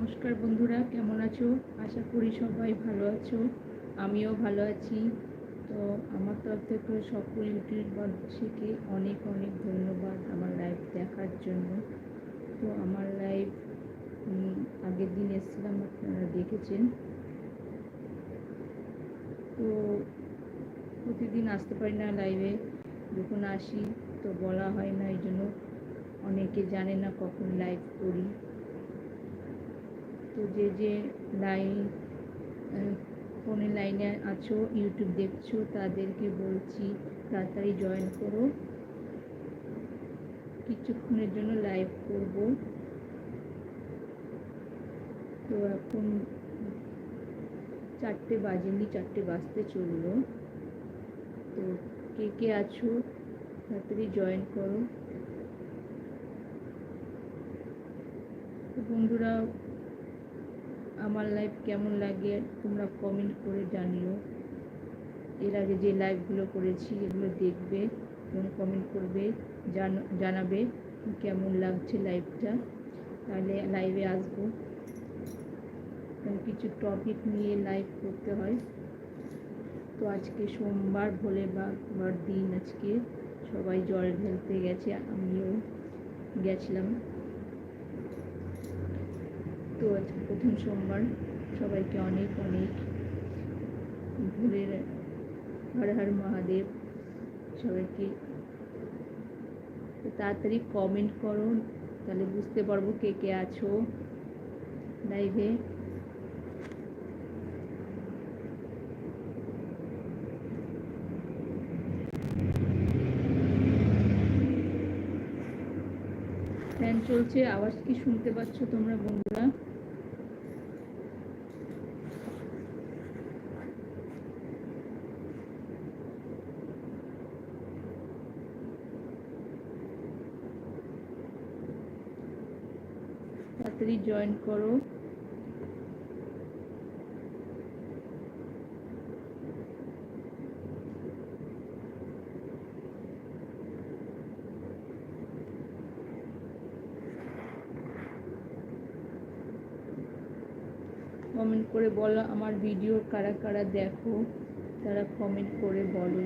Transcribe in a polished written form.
নমস্কার বন্ধুরা, কেমন আছো? আশা করি সবাই ভালো আছো। আমিও ভালো আছি। তো আমার তরফ থেকে সকল ইউটিউবারদেরকে অনেক অনেক ধন্যবাদ আমার লাইভ দেখার জন্য। তো আমার লাইভ আগের দিন এসেছিলাম, আপনারা দেখেছেন। তো প্রতিদিন আসতে পারি না লাইভে, যখন আসি তো বলা হয় না, এই জন্য অনেকে জানে না কখন লাইভ করি। তো যে ফোনে লাইনে আছো, ইউটিউব দেখছো, তাদেরকে বলছি তাড়াতাড়ি জয়েন করো। কিছুক্ষণের জন্য লাইভ করব। তো এখন 4টে বাজেনি, 4টে বাজতে চললো। তো কে কে আছো তাড়াতাড়ি জয়েন করো। তো বন্ধুরা, আমার লাইভ কেমন লাগে তোমরা কমেন্ট করে জানিও। এর আগে যে লাইভগুলো করেছি এগুলো দেখবে এবং কমেন্ট করবে, জানাবে কেমন লাগছে লাইভটা। তাহলে লাইভে আসবো। কিছু টপিক নিয়ে লাইভ করতে হয়। তো আজকে সোমবার, ভোলে বাবার দিন। আজকে সবাই জল ঢালতে গেছে, আমিও গেছিলাম। তো আজকে প্রথম সোমবার, সবাইকে অনেক অনেক ভোলের হর হর মহাদেব সবাইকে। তাড়াতাড়ি কমেন্ট করো, তাহলে বুঝতে পারবো কে কে আছো লাইভে। ফ্যান চলছে, আওয়াজ কি শুনতে পাচ্ছ তোমরা বন্ধুরা? তাড়াতাড়ি জয়েন করো। কমেন্ট করে বলো আমার ভিডিও কারা কারা দেখো, তারা কমেন্ট করে বলো।